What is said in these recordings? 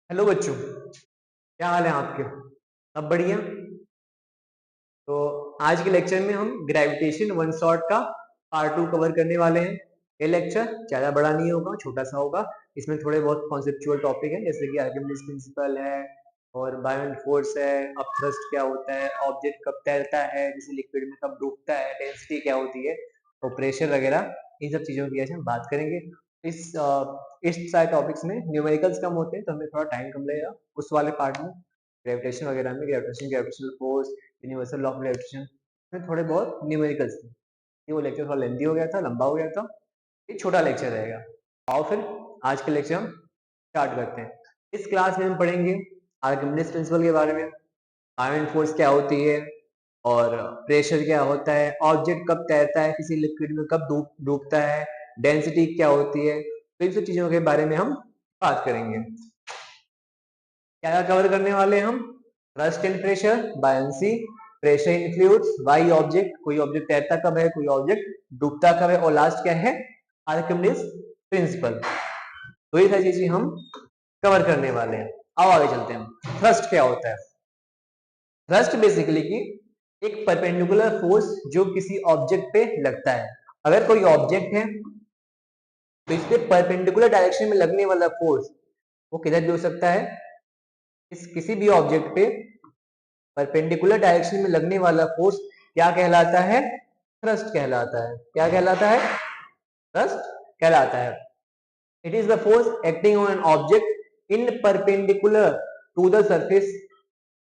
Hello बच्चों, क्या हाल है आपके? सब बढ़िया। तो आज के लेक्चर में हम ग्रेविटेशन वन शॉट का पार्ट 2 कवर करने वाले हैं। ये लेक्चर ज़्यादा बड़ा नहीं होगा, छोटा सा होगा। इसमें थोड़े बहुत कॉन्सेप्चुअल टॉपिक है, जैसे कि आर्किमिडीज प्रिंसिपल है और बायोट फोर्स है, अब थ्रस्ट क्या होता है, ऑब्जेक्ट कब तैरता है, जैसे लिक्विड में कब डूबता है, डेंसिटी क्या होती है और प्रेशर वगैरह, इन सब चीज़ों की आज हम बात करेंगे। इस सारे टॉपिक्स में न्यूमेरिकल्स कम होते हैं, तो हमें थोड़ा टाइम कम लगेगा उस वाले पार्ट में। ग्रेविटेशन वगैरह में gravitational force, universal law of gravitation में थोड़े बहुत न्यूमेरिकल्स थे। ये वो लेक्चर थोड़ा लेंथी हो गया था, लंबा हो गया था। ये छोटा लेक्चर रहेगा। आओ फिर आज के लेक्चर हम स्टार्ट करते हैं। इस क्लास में हम पढ़ेंगे आर्किमिडीज प्रिंसिपल के बारे में, आयरन फोर्स क्या होती है और प्रेशर क्या होता है, ऑब्जेक्ट कब तैरता है किसी लिक्विड में, कब डूबता है, डेंसिटी क्या होती है, तो इन सब चीजों के बारे में हम बात करेंगे। क्या कवर करने वाले हैं हम? Thrust and pressure, buoyancy, pressure in fluids, why object, कोई ऑब्जेक्ट तैरता कब है, कोई ऑब्जेक्ट डूबता कब है, और लास्ट क्या है, आर्किमिडीज प्रिंसिपल। तो ये सारी चीजें हम कवर करने वाले हैं। आओ आगे चलते हैं। थ्रस्ट क्या होता है? थ्रस्ट बेसिकली की एक परपेंडिकुलर फोर्स जो किसी ऑब्जेक्ट पे लगता है। अगर कोई ऑब्जेक्ट है तो इस पे परपेंडिकुलर डायरेक्शन में लगने वाला फोर्स वो किधर भी हो सकता है। इस किसी भी ऑब्जेक्ट पे परपेंडिकुलर डायरेक्शन में लगने वाला फोर्स क्या कहलाता है? थ्रस्ट कहलाता है। क्या कहलाता है? थ्रस्ट कहलाता है। It is the force acting on an object in perpendicular to the surface,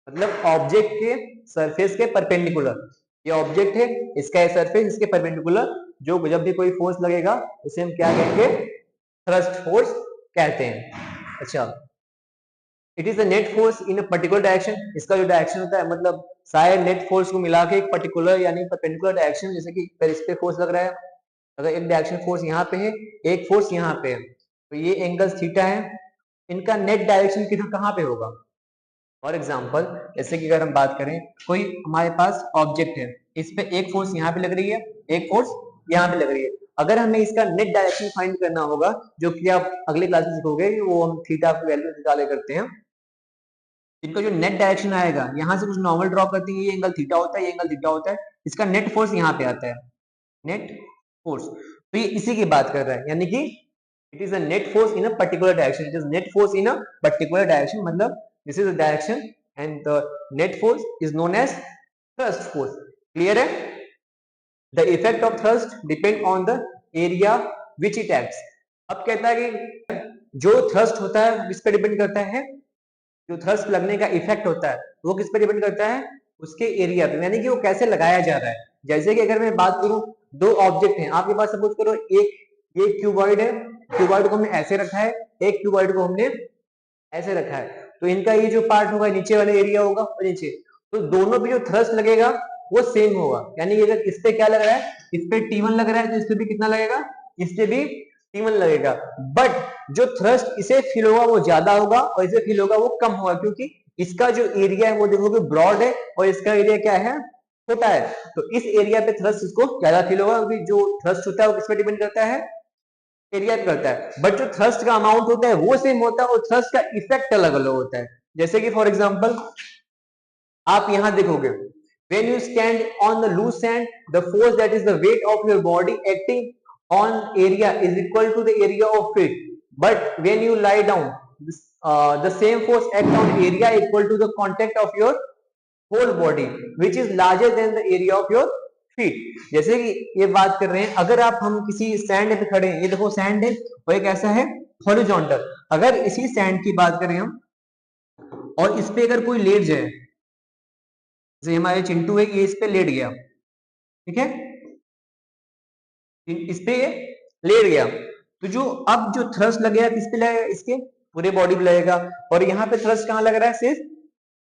मतलब ऑब्जेक्ट के सरफेस के परपेंडिकुलर। ये ऑब्जेक्ट है, इसका ये सरफेस, इसके परपेंडिकुलर जो जब भी कोई फोर्स लगेगा उसे हम क्या कहेंगे? थ्रस्ट फोर्स कहते हैं। अच्छा, it is the net force in a particular direction. इसका जो डायरेक्शन होता है, मतलब सारे नेट फोर्स को मिला के एक पर्टिकुलर यानी परपेंडिकुलर डायरेक्शन, जैसे कि अगर इस पे फोर्स लग रहा है, अगर एक डायरेक्शन फोर्स यहाँ पे है, एक फोर्स यहाँ पे है, तो ये एंगल थीटा है, इनका नेट डायरेक्शन किधर कहाँ पे होगा? फॉर एग्जाम्पल, जैसे कि अगर हम बात करें, कोई हमारे पास ऑब्जेक्ट है, इस पे एक फोर्स यहाँ पे लग रही है, एक फोर्स यहाँ पे लग रही है। अगर हमें इसका नेट डायरेक्शन फाइंड करना होगा, जो कि आप अगले क्लास में सीखोगे, वो हम थीटा की वैल्यू निकाले करते हैं। इनका जो नेट डायरेक्शन आएगा, यहाँ से कुछ नॉर्मल ड्रॉ करते हैं, ये एंगल थीटा होता है, ये एंगल थीटा होता है, इसका नेट फोर्स यहाँ पे आता है, नेट फोर्स। तो ये इसी की बात कर रहा है, यानी कि it is a net force in a particular direction. It is net force in a particular direction, मतलब this is the direction and the net force is known as thrust force. Clear है? The effect of thrust depend on the area which it acts. अब कहता है कि जो thrust होता है किस पे डिपेंड करता है? जो थ्रस्ट लगने का इफेक्ट होता है वो किस पे डिपेंड करता है? उसके एरिया पे, यानी कि वो कैसे लगाया जा रहा है। जैसे कि अगर मैं बात करूं, दो ऑब्जेक्ट हैं आपके पास, सपोज करो एक ये क्यूबॉइड है, क्यूबॉइड को हमने ऐसे रखा है, एक क्यूबॉइड को हमने ऐसे रखा है, तो इनका ये जो पार्ट होगा नीचे वाला एरिया होगा और नीचे, तो दोनों पे जो थ्रस्ट लगेगा वो सेम होगा। यानी अगर इस पे क्या लग रहा है, इस पे T1 लग रहा है, तो इस पे भी कितना लगेगा? इस पे भी T1 लगेगा। बट जो थ्रस्ट इसे फील होगा वो ज्यादा होगा और इसे फील होगा वो कम होगा, क्योंकि इसका जो एरिया है वो देखोगे ब्रॉड है और इसका एरिया क्या है? छोटा है। तो इस एरिया पे थ्रस्ट इसको ज्यादा फील होगा, क्योंकि जो थ्रस्ट होता है वो किस पे डिपेंड करता है? एरिया पे करता है। बट जो थ्रस्ट का अमाउंट होता है वो सेम होता है और थ्रस्ट का इफेक्ट अलग अलग होता है। जैसे कि फॉर एग्जांपल आप यहां देखोगे, when you stand on the loose sand, the force that is the weight of your body acting on area is equal to the area of it. But when you lie down, the same force act on area equal to the contact of your whole body, which is larger than the area of your feet. जैसे कि ये बात कर रहे हैं, अगर आप हम किसी सैंड पे खड़े हैं, ये देखो सैंड है और एक ऐसा है हॉरिजॉन्टल, अगर इसी सैंड की बात करें हम और इस पे अगर कोई लेट जाए, जैसे हमारे चिंटू है, ये इस पे लेट गया, ठीक है, इस पे ये लेट गया, तो जो अब जो थ्रस्ट लगेगा किस पे लगेगा? इसके पूरे बॉडी पे लगेगा। और यहाँ पे थ्रस्ट कहाँ लग रहा है? सिर्फ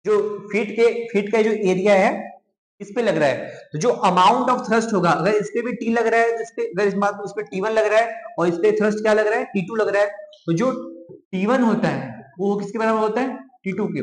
जो फीट का जो एरिया है इस पे लग रहा है। तो जो अमाउंट ऑफ थ्रस्ट होगा, अगर इस पे भी टी लग रहा है, तो इस पे अगर इस बात में इस पे T1 लग रहा है और इस पे थ्रस्ट क्या लग रहा है? T2 लग रहा है, तो जो T1 होता है वो किसके बराबर होता है? T2 के।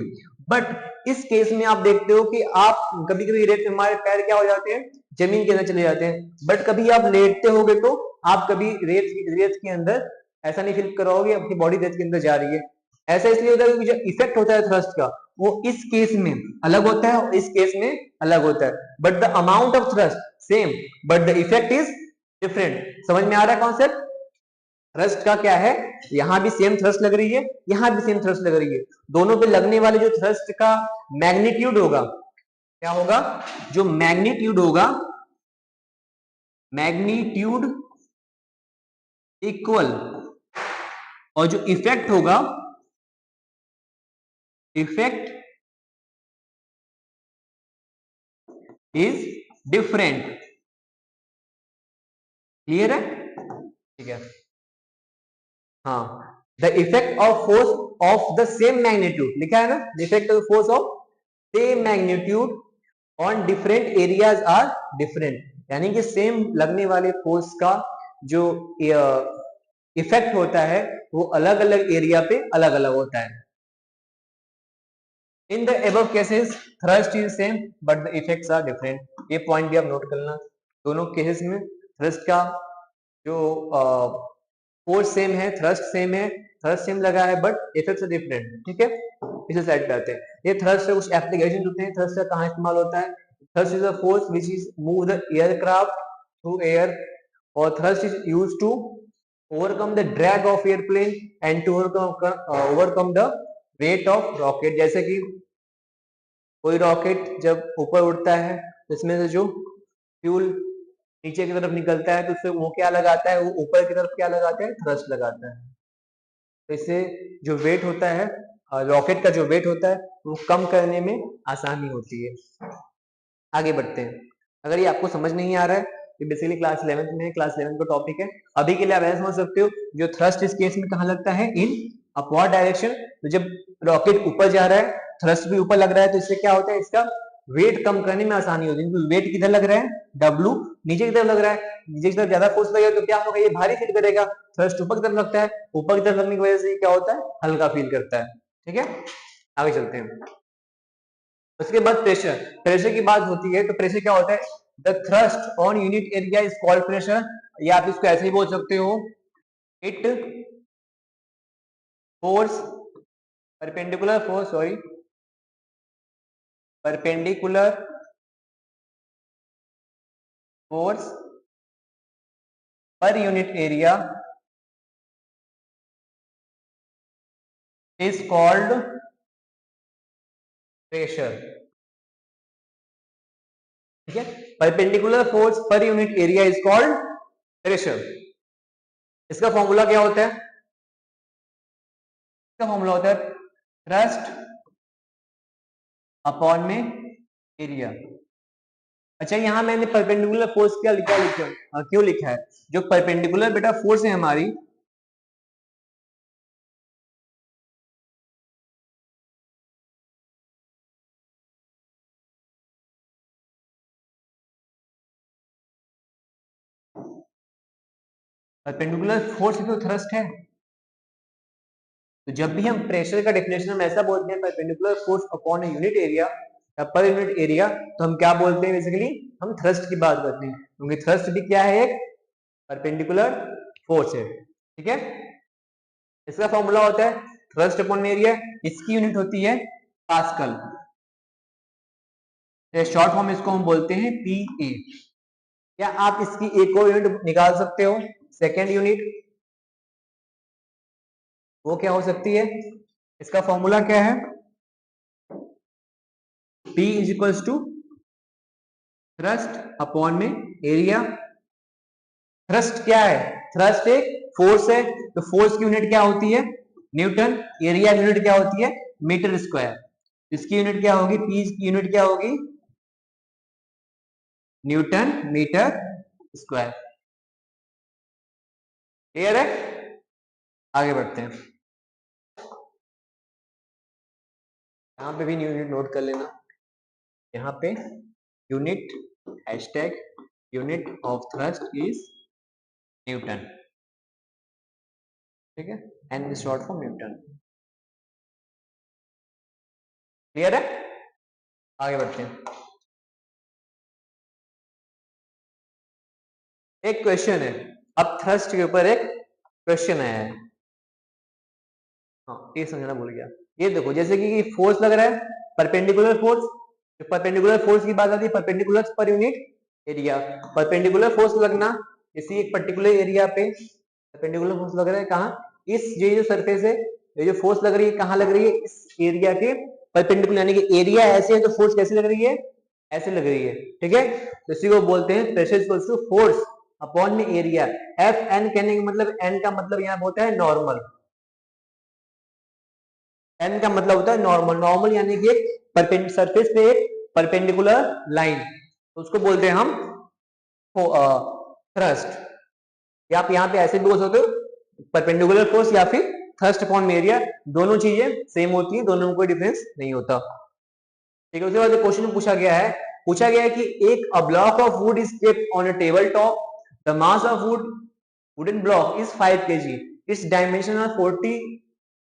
बट इस केस में आप देखते हो कि आप कभी कभी रेत में हमारे पैर क्या हो जाते हैं? जमीन के अंदर चले जाते हैं। बट कभी आप लेटते होगे तो आप कभी रेत के अंदर ऐसा नहीं फील करोगे अपनी बॉडी रेत के अंदर जा रही है, ऐसा इसलिए होता है क्योंकि जो इफेक्ट होता है थ्रस्ट का वो इस केस में अलग होता है और इस केस में अलग होता है, but the amount of thrust same but the effect is different. समझ में आ रहा है कॉन्सेप्ट? थ्रस्ट का क्या है, यहां भी सेम थ्रस्ट लग रही है, यहां भी सेम थ्रस्ट लग रही है, दोनों पे लगने वाले जो थ्रस्ट का मैग्नीट्यूड होगा, क्या होगा, जो मैग्नीट्यूड होगा, मैग्नीट्यूड इक्वल, और जो इफेक्ट होगा, इफेक्ट इज डिफरेंट। क्लियर है? ठीक है। हाँ, the effect of force of the same magnitude लिखा है ना, the effect of force of same magnitude on different areas are different, यानी कि सेम लगने वाले फोर्स का जो इफेक्ट होता है वो अलग अलग एरिया पे अलग अलग होता है। In the above cases thrust is same but the effects are different, ये पॉइंट भी आप नोट करना, दोनों केसेस में थ्रस्ट का जो फोर्स सेम है, थ्रस्ट सेम है, थ्रस्ट सेम लगा है बट इफेक्ट्स आर डिफरेंट। ठीक है, इसी साइड पे आते हैं, ये थ्रस्ट से कुछ एप्लीकेशन होते हैं, थ्रस्ट का कहाँ इस्तेमाल होता है, thrust is a force which is move the aircraft through air, और thrust is used to overcome the drag of airplane and to overcome the weight of rocket। जैसे कि कोई रॉकेट जब ऊपर उड़ता है तो इसमें से जो फ्यूल नीचे की तरफ निकलता है तो उससे वो क्या लगाता है, वो ऊपर की तरफ क्या लगाता है, थ्रस्ट लगाता है। तो इससे जो वेट होता है, रॉकेट का जो वेट होता है वो कम करने में आसानी होती है। आगे बढ़ते हैं, अगर ये आपको समझ नहीं आ रहा है तो बेसिकली क्लास 11th में, क्लास 11th का टॉपिक है। अभी के लिए आप ऐसा समझ सकते हो, जो थ्रस्ट इस केस में कहाँ लगता है, इन अपवर्ड डायरेक्शन। तो जब रॉकेट ऊपर जा रहा है, थ्रस्ट भी ऊपर लग रहा है, तो इससे क्या होता है, इसका वेट कम करने में आसानी होती है। वेट किधर लग रहा है, W नीचे की तरफ लग रहा है, नीचे की तरफ ज्यादा फोर्स लगेगा तो क्या होगा, ये भारी फील करेगा। थ्रस्ट ऊपर की तरफ लगता है, ऊपर की तरफ लगने की वजह से क्या होता है, हल्का फील करता है। ठीक है, आगे चलते हैं। उसके बाद प्रेशर, प्रेशर की बात होती है तो प्रेशर क्या होता है, the thrust on unit area is called pressure, या आप इसको ऐसे ही बोल सकते हो, it force perpendicular force, sorry perpendicular force per unit area is called pressure. ठीक है, perpendicular force per unit area is called pressure. इसका फॉर्मूला क्या होता है, इसका फॉर्मूला होता है थ्रस्ट अपॉन में एरिया। अच्छा, यहां मैंने परपेंडिकुलर फोर्स क्या लिखा, क्यों लिखा है, जो परपेंडिकुलर बेटा फोर्स है हमारी, परपेंडिकुलर फोर्स तो थ्रस्ट है। तो जब भी हम प्रेशर का डेफिनेशन हम ऐसा बोलते हैं, perpendicular force upon unit area या पर यूनिट एरिया, तो हम क्या बोलते हैं, बेसिकली हम थ्रस्ट की बात करते हैं, क्योंकि थ्रस्ट भी क्या है, एक परपेंडिकुलर फोर्स है। ठीक है, इसका फॉर्मूला होता है थ्रस्ट अपॉन एरिया, इसकी यूनिट होती है पास्कल, शॉर्ट फॉर्म इसको हम बोलते हैं पीए। या आप इसकी एक और यूनिट निकाल सकते हो, सेकेंड यूनिट, वो क्या हो सकती है, इसका फॉर्मूला क्या है, P is equals to thrust upon में एरिया। थ्रस्ट क्या है, थ्रस्ट एक फोर्स है, तो फोर्स की यूनिट क्या होती है, न्यूटन, एरिया की यूनिट क्या होती है, मीटर स्क्वायर। इसकी यूनिट क्या होगी, पी की यूनिट क्या होगी, न्यूटन मीटर स्क्वायर। क्लियर है? आगे बढ़ते हैं, यहाँ पे भी यूनिट नोट कर लेना, यहाँ पे unit hashtag unit of thrust is newton. ठीक है, N short for newton. Clear है? आगे बढ़ते हैं, एक क्वेश्चन है, अब थ्रस्ट के ऊपर एक क्वेश्चन आया है, हाँ ये समझना भूल गया। ये देखो जैसे कि फोर्स लग रहा है, परपेंडिकुलर फोर्स, परपेंडिकुलर फोर्स की बात आती है, perpendicular per unit area. Perpendicular force लगना किसी एक पर्टिकुलर एरिया पे, परपेंडिकुलर फोर्स लग रहा है कहाँ, इस ये जो सरफेस है, ये जो फोर्स लग रही है कहाँ लग रही है, इस एरिया के परपेंडिकुलर, यानी कि एरिया ऐसे है तो फोर्स कैसे लग रही है, ऐसे लग रही है। ठीक है, तो इसी को बोलते हैं pressure equals to force upon में एरिया। एफ एन कहने का मतलब, एन का मतलब यहाँ होता है नॉर्मल, एन का मतलब होता है नॉर्मल। नॉर्मल यानी कि एक सरफेस पे एक परपेंडिकुलर लाइन, तो उसको बोलते हैं हम थ्रस्ट। या आप यहाँ पे ऐसे भी बोल सकते हो, परपेंडिकुलर फोर्स या फिर थ्रस्ट अपॉन एरिया, दोनों चीजें सेम होती है, दोनों में कोई डिफरेंस नहीं होता। ठीक है, उसके बाद क्वेश्चन में पूछा गया है कि एक a block of wood is kept on a table top, the mass of wooden block is 5 kg, its dimension are 40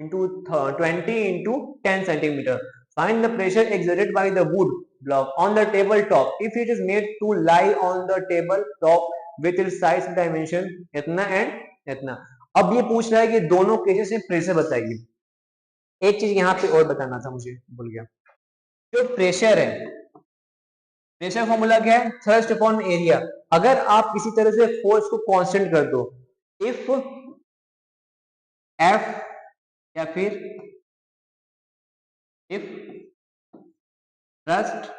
into 20 into 10 centimeter. Find the pressure exerted by the wood block on the table top if it is made to lie on the table top with its size dimension इतना and इतना। अब ये पूछ रहा है कि दोनों cases में प्रेशर बताइए। एक चीज यहाँ पे और बताना था, मुझे भूल गया। जो प्रेशर है, प्रेशर फॉर्मूला क्या है, थ्रस्ट अपॉन एरिया। अगर आप किसी तरह से फोर्स को कांस्टेंट कर दो, इफ एफ या फिर इफ थ्रस्ट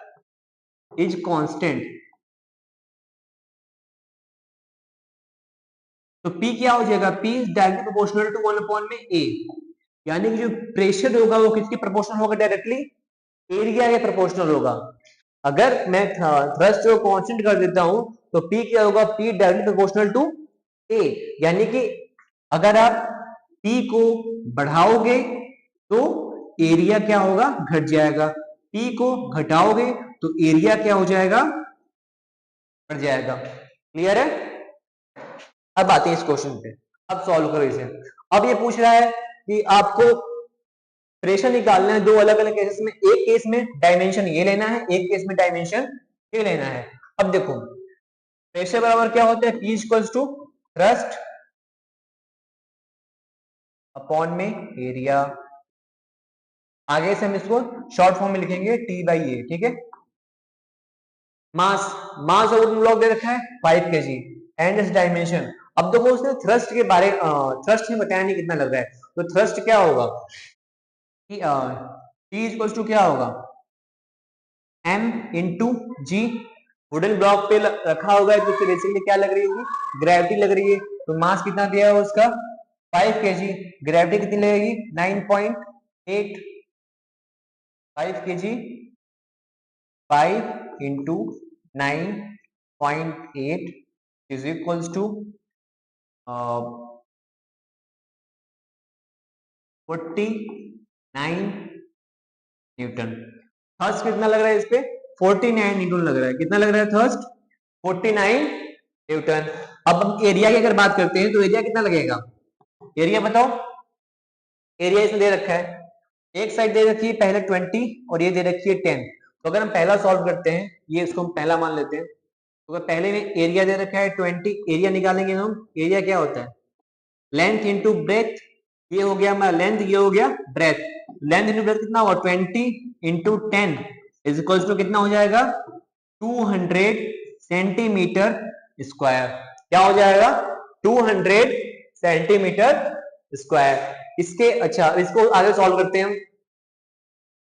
इज कांस्टेंट, तो P क्या हो जाएगा, P is directly proportional to 1 upon में A, यानी कि जो प्रेशर होगा वो किसके प्रोपोर्शनल होगा, डायरेक्टली एरिया के प्रोपोर्शनल होगा। अगर मैं थ्रस्ट को कांस्टेंट कर देता हूं तो P क्या होगा, P directly proportional to A, यानी कि अगर आप P को बढ़ाओगे तो एरिया क्या होगा, घट जाएगा, P को घटाओगे तो एरिया क्या हो जाएगा, बढ़ जाएगा। क्लियर है? अब आते हैं इस क्वेश्चन पे, अब सॉल्व करो इसे। अब ये पूछ रहा है कि आपको प्रेशर निकालना है दो अलग अलग केसेस में, एक केस में डायमेंशन ये लेना है, एक केस में डायमेंशन ये लेना है। अब देखो प्रेशर बराबर क्या होता है, P equals to thrust upon में एरिया। आगे से हम इसको शॉर्ट फॉर्म में लिखेंगे T बाई ए। ठीक है, मास, मास ऑफ वुडन ब्लॉक दे रखा है 5 kg एंड इस डायमेंशन। अब देखो उसने थ्रस्ट के बारे, थ्रस्ट में बताया नहीं कितना लग रहा है, तो थ्रस्ट क्या होगा कि T इक्वल्स टू क्या होगा, M इंटू जी। वुडन ब्लॉक पे रखा होगा तो उससे बेसिकली क्या लग रही होगी, ग्रेविटी लग रही है। तो मास कितना दिया है उसका 5 kg, ग्रेविटी कितनी लगेगी 9.8, 5 kg 5 into 9.8 is equals to 49 newton. Thrust कितना लग रहा है इस पे, 49 न्यूटन लग रहा है। कितना लग रहा है थर्स्ट, 49 न्यूटन। अब हम एरिया की अगर बात करते हैं तो एरिया कितना लगेगा, एरिया बताओ। एरिया इसमें दे रखा है, एक साइड दे रखी है पहले 20 और ये दे रखी है 10। तो अगर हम पहला सॉल्व करते हैं, ये इसको हम पहला मान लेते हैं, तो अगर पहले में एरिया दे रखा है 20, एरिया निकालेंगे हम, एरिया क्या होता है लेंथ इंटू ब्रेथ, ये हो गया हमारा लेंथ, ये हो गया ब्रेथ। लेंथ इंटू ब्रेथ कितना होगा 20 इंटू 10 इज इक्वल टू कितना हो जाएगा 200 सेंटीमीटर स्क्वायर। क्या हो जाएगा 200 सेंटीमीटर स्क्वायर। इसके अच्छा इसको आगे सॉल्व करते हैं हम,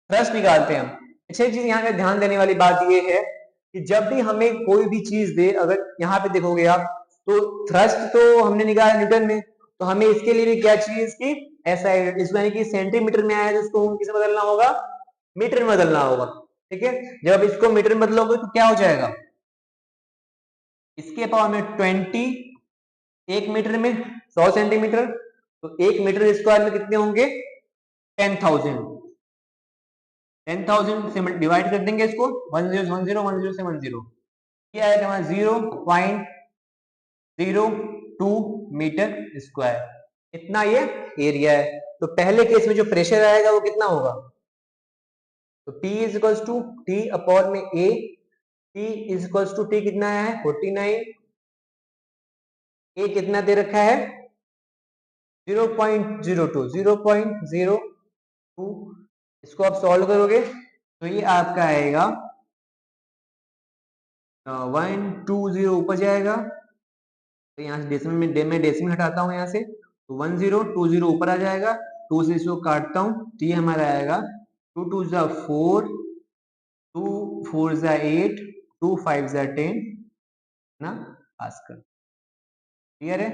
थ्रस्ट निकालते हैं हम। अच्छा चीज यहाँ पे ध्यान देने वाली बात ये है कि जब भी हमें कोई भी चीज दे, अगर यहाँ पे देखोगे आप तो थ्रस्ट तो हमने निकाला न्यूटन में, तो हमें इसके लिए भी क्या चाहिए, इसकी एसआई यूनिट, इसको यानी कि सेंटीमीटर में आया है तो इसको किसे बदलना होगा, मीटर में बदलना होगा। ठीक है, जब इसको मीटर में बदलोगे तो क्या हो जाएगा, इसके पावर में 20, एक मीटर में 100 सेंटीमीटर, तो एक मीटर स्क्वायर में कितने होंगे 10,000। 10,000 से डिवाइड कर देंगे इसको, 10 से 10 क्या आएगा हमारा 0.02 मीटर स्क्वायर। इतना ये एरिया है। तो पहले केस में जो प्रेशर आएगा वो कितना होगा, तो P is equals to T upon में A, P is equals to T कितना है 49, A कितना दे रखा है 0.02 इसको आप सॉल्व करोगे तो ये आपका आएगा 120 ऊपर जाएगा, तो यहाँ से डेसिमल में डेसिमल हटाता हूँ यहाँ से, तो 1020 ऊपर आ जाएगा, 2 से इसको काटता हूँ तो ये हमारा आएगा 2 2 जा 4, 2 4 जा 8, 2 5 जा 10 ना पास्कल। क्लियर है?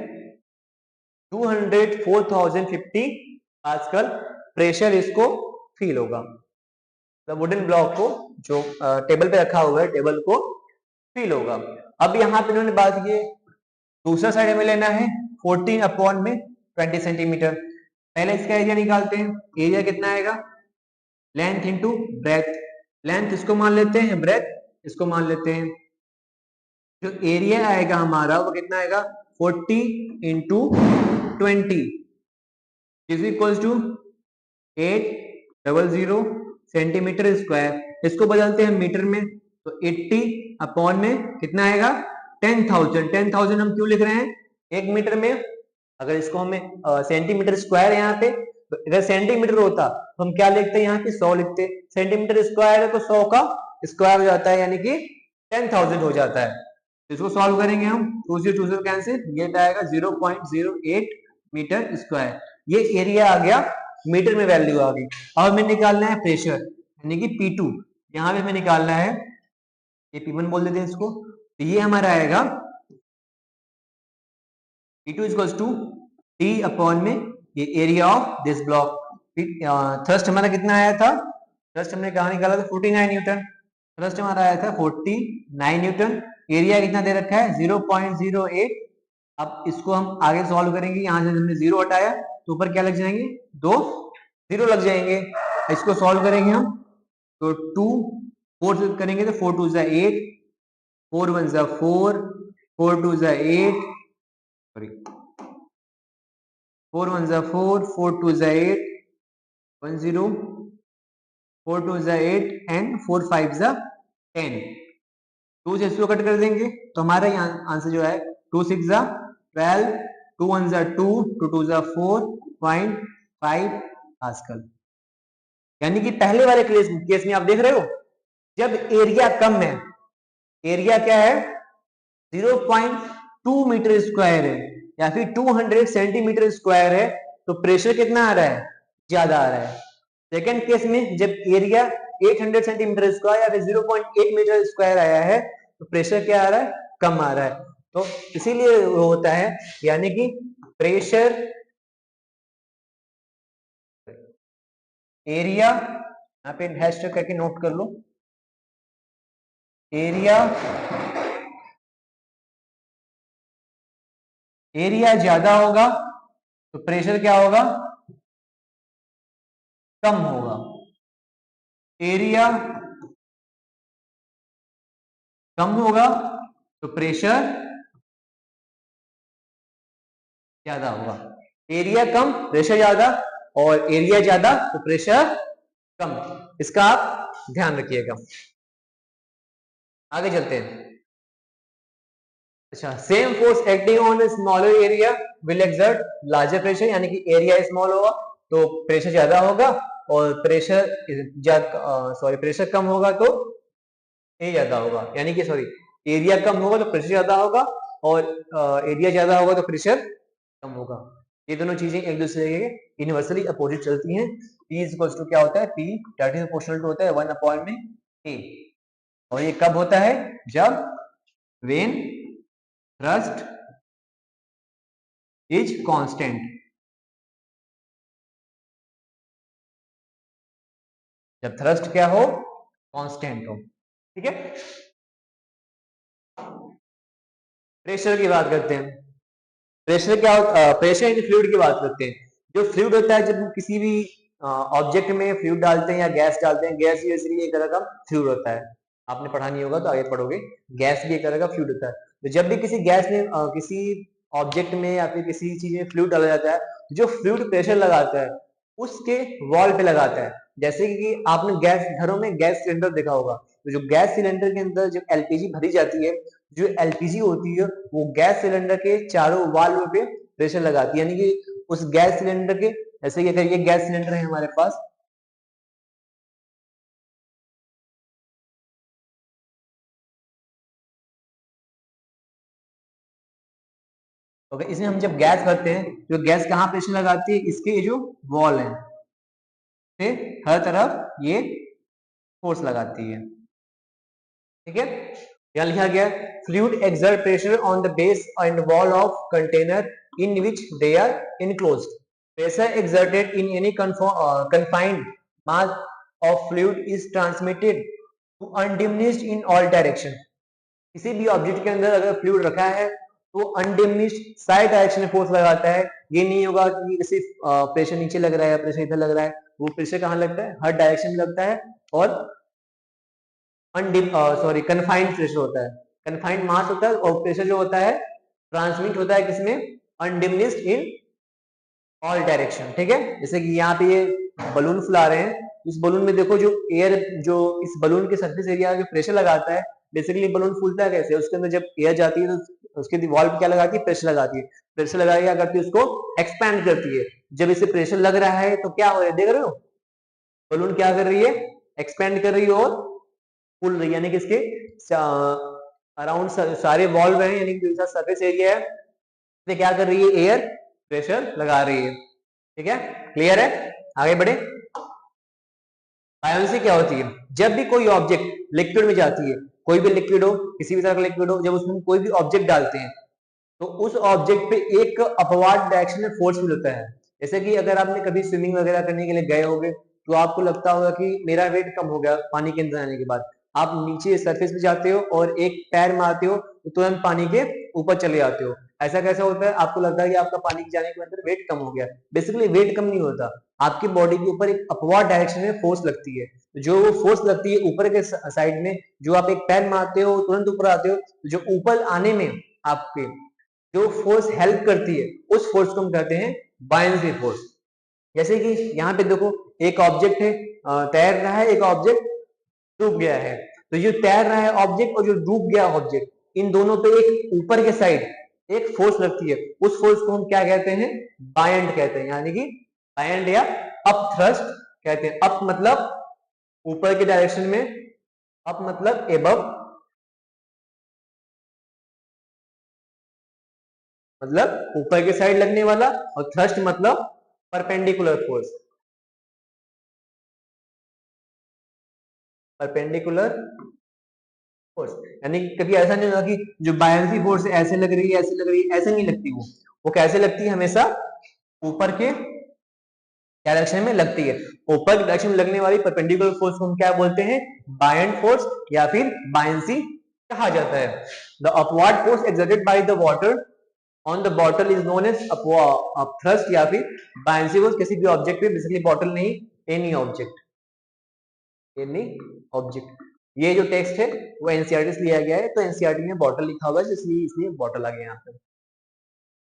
204,050 पास्कल प्रेशर इसको फील होगा, वुडन ब्लॉक को जो टेबल पे रखा हुआ है टेबल को फील होगा। अब यहाँ पे इन्होंने बात की दूसरा साइड हमें लेना है 14 अपॉन में 20 सेंटीमीटर। पहले इसका एरिया निकालते हैं, एरिया कितना आएगा, लेंथ इंटू ब्रेथ, लेंथ इसको मान लेते हैं, ब्रेथ इसको मान लेते हैं, जो एरिया आएगा हमारा वो कितना आएगा 40 into 20 is equal to 800 centimetre square. इसको बदलते हैं मीटर में तो 80 अपॉन में कितना आएगा 10,000। 10,000 हम क्यों लिख रहे हैं एक मीटर में, अगर इसको हमें सेंटीमीटर स्क्वायर यहाँ पे, तो अगर सेंटीमीटर होता तो हम क्या लिखते हैं यहाँ पे 100 लिखते, सेंटीमीटर स्क्वायर है तो 100 का स्क्वायर हो जाता है यानी कि 10,000 हो जाता है। इसको सॉल्व करेंगे हम, 2 कैंसिल, ये आएगा 0.08 मीटर स्क्वायर। ये एरिया आ गया, मीटर में वैल्यू आ गई। अब हमें निकालना है प्रेशर यानी कि P2, यहाँ पे हमें निकालना है, ये P1 बोल देते हैं इसको, तो ये हमारा आएगा P2 equals to T upon में ये area of this block. Thrust हमारा कितना आया था, थ्रस्ट हमने कहा निकाला था 49 न्यूटन, थ्रस्ट हमारा आया था 49 न्यूटन, एरिया कितना दे रखा है 0.08। अब इसको हम आगे सॉल्व करेंगे, यहाँ से हमने 0 हटाया तो ऊपर क्या लग जाएंगे 2 0 लग जाएंगे। इसको सॉल्व करेंगे हम तो 2 4 करेंगे तो 4 2 जा 8, 4 1 जा 4, 4 2 जा 8, सॉरी 4 1 जा 4, 4 2 जा 8, 1 0, 4 2 जा 8 एंड 4 5 जा 10। 2 से इसको कट कर देंगे तो हमारा यहाँ आंसर जो है 2 6 जा 12, 2 1 जा 2, 2 2 जा 4.5 पास्कल। यानी कि पहले वाले केस में आप देख रहे हो जब एरिया कम है, एरिया क्या है 0.2 मीटर स्क्वायर है या फिर 200 सेंटीमीटर स्क्वायर है, तो प्रेशर कितना आ रहा है ज्यादा आ रहा है। सेकेंड केस में जब एरिया 800 सेंटीमीटर स्क्वायर या फिर 0.8 मीटर स्क्वायर आया है तो प्रेशर क्या आ रहा है कम आ रहा है। तो इसीलिए वो होता है, यानी कि प्रेशर एरिया, यहाँ पे हैशटैग करके नोट कर लो, एरिया एरिया ज्यादा होगा तो प्रेशर क्या होगा कम होगा, एरिया कम होगा तो प्रेशर ज्यादा होगा। एरिया कम प्रेशर ज्यादा और एरिया ज्यादा तो प्रेशर कम, इसका आप ध्यान रखिएगा। आगे चलते हैं। अच्छा, same force acting on smaller area will exert larger pressure, यानी कि एरिया स्मॉल होगा तो प्रेशर ज्यादा होगा और प्रेशर कम होगा तो ए ज्यादा होगा, यानी कि सॉरी एरिया कम होगा तो प्रेशर ज्यादा होगा और एरिया ज्यादा होगा तो प्रेशर कम होगा। ये दोनों चीजें एक दूसरे के यूनिवर्सली अपोजिट चलती हैं। P इक्वल्स टू क्या होता है, P डायरेक्टली प्रोपोर्शनल टू होता है 1 अपॉन में A, और ये कब होता है जब व्हेन थ्रस्ट इज कांस्टेंट, जब थ्रस्ट क्या हो कांस्टेंट हो। ठीक है, प्रेशर की बात करते हैं। प्रेशर क्या होता, प्रेशर इन फ्लूइड की बात करते हैं। जो फ्लूइड होता है, जब हम किसी भी ऑब्जेक्ट में फ्लूइड डालते हैं या गैस डालते हैं, गैस बेसिकली एक तरह का फ्लूइड होता है, आपने पढ़ा नहीं होगा तो आगे पढ़ोगे, गैस भी एक तरह का फ्लूइड होता है। तो जब भी किसी गैस में किसी ऑब्जेक्ट में या फिर किसी चीज में फ्लूइड डाला जाता है, जो फ्लूइड प्रेशर लगाता है उसके वॉल पे लगाता है। जैसे कि आपने गैस घरों में गैस सिलेंडर देखा होगा, तो जो गैस सिलेंडर के अंदर जो एलपीजी भरी जाती है, जो एलपीजी होती है वो गैस सिलेंडर के चारों वाल्व पे प्रेशर लगाती है, यानी कि उस गैस सिलेंडर के, जैसे कि अगर ये गैस सिलेंडर है हमारे पास, ओके, इसमें हम जब गैस भरते हैं तो गैस कहाँ प्रेशर लगाती है, इसके जो वॉल है से हर तरफ ये फोर्स लगाती है। ठीक है, यहाँ लिखा गया fluid exert pressure on the base and wall of container in which they are enclosed. Pressure exerted in any confined mass of fluid is transmitted to undiminished in all direction। किसी भी object के अंदर अगर fluid रखा है तो undiminished सारे direction में फोर्स लगाता है। ये नहीं होगा कि सिर्फ प्रेशर नीचे लग रहा है या प्रेशर इधर लग रहा है, वो प्रेशर कहाँ लगता है, हर डायरेक्शन में लगता है। और कन्फाइंड प्रेशर होता है, कन्फाइंड मास होता है, और प्रेशर जो होता है ट्रांसमिट होता है किसमें, अनडिमिनिश्ड इन ऑल डायरेक्शन। ठीक है, जैसे कि यहाँ पे ये बलून फुला रहे हैं, इस बलून में देखो जो एयर, जो इस बलून के सरफेस एरिया जो प्रेशर लगाता है, बेसिकली बलून फूलता है कैसे, उसके अंदर जब एयर जाती है तो उसके वॉल पे क्या लगाती है, प्रेशर लगाती है। प्रेशर लगा के क्या करती है, उसको एक्सपैंड करती है। जब इसे प्रेशर लग रहा है तो क्या हो रहा है, देख रहे हो, बलून क्या कर रही है, एक्सपैंड कर रही है और फूल रही है, यानी कि इसके अराउंड सारे वॉल्व हैं, यानी कि सरफेस एरिया है, इसे क्या कर रही है, एयर प्रेशर लगा रही है। ठीक है, क्लियर है, आगे बढ़े। बायोन्सी क्या होती है, जब भी कोई ऑब्जेक्ट लिक्विड में जाती है, कोई भी लिक्विड हो, किसी भी तरह का लिक्विड हो, जब उसमें कोई भी ऑब्जेक्ट डालते हैं तो उस ऑब्जेक्ट पे एक अपवार्ड डायरेक्शन में फोर्स फील होता है। जैसे कि अगर आपने कभी स्विमिंग वगैरह करने के लिए गए होंगे तो आपको लगता होगा कि मेरा वेट कम हो गया पानी के अंदर आने के बाद, आप नीचे सरफेस पे जाते हो और एक पैर मारते हो तो तुरंत पानी के ऊपर चले जाते हो। ऐसा कैसा होता है, आपको लगता है कि आपका पानी के जाने के अंदर वेट कम हो गया। बेसिकली वेट कम नहीं होता, आपकी बॉडी के ऊपर एक अपवार्ड डायरेक्शन में फोर्स लगती है। जो वो फोर्स लगती है ऊपर के साइड में, जो आप एक पैर मारते हो तुरंत ऊपर आते हो, जो ऊपर आने में आपके जो फोर्स हेल्प करती है उस फोर्स को हम कहते हैं बायन्सी फोर्स। जैसे कि यहाँ पे देखो एक ऑब्जेक्ट है, तैर रहा है, एक ऑब्जेक्ट डूब गया है, तो जो तैर रहा है ऑब्जेक्ट और जो डूब गया ऑब्जेक्ट, इन दोनों पे एक ऊपर के साइड एक फोर्स लगती है, उस फोर्स को हम क्या कहते हैं, बायंड कहते हैं, यानी कि बायंड या अप थ्रस्ट कहते हैं। अप मतलब ऊपर के डायरेक्शन में, अप मतलब एबव, मतलब ऊपर के साइड लगने वाला, और थ्रस्ट मतलब परपेंडिकुलर फोर्स, परपेंडिकुलर फोर्स। यानी कभी ऐसा नहीं होगा कि जो बायन्सी फोर्स ऐसे लग रही है, ऐसे लग रही है, ऐसे नहीं लगती, वो कैसे लगती है, हमेशा ऊपर के डायरेक्शन में लगती है। ऊपर की डायरेक्शन में लगने वाली परपेंडिकुलर फोर्स को हम क्या बोलते हैं, बायंड फोर्स या फिर बायन्सी कहा जाता है। The upward force exerted by the water on the bottle is known as thrust या फिर बायन्सी फोर्स। किसी भी ऑब्जेक्ट पे, बेसिकली बॉटल नहीं, एनी ऑब्जेक्ट, एनी ऑब्जेक्ट। ये जो टेक्स्ट है वो एनसीईआरटी से लिया गया है, तो एनसीईआरटी में बॉटल लिखा हुआ है, इसलिए बॉटल आ गया यहाँ पे।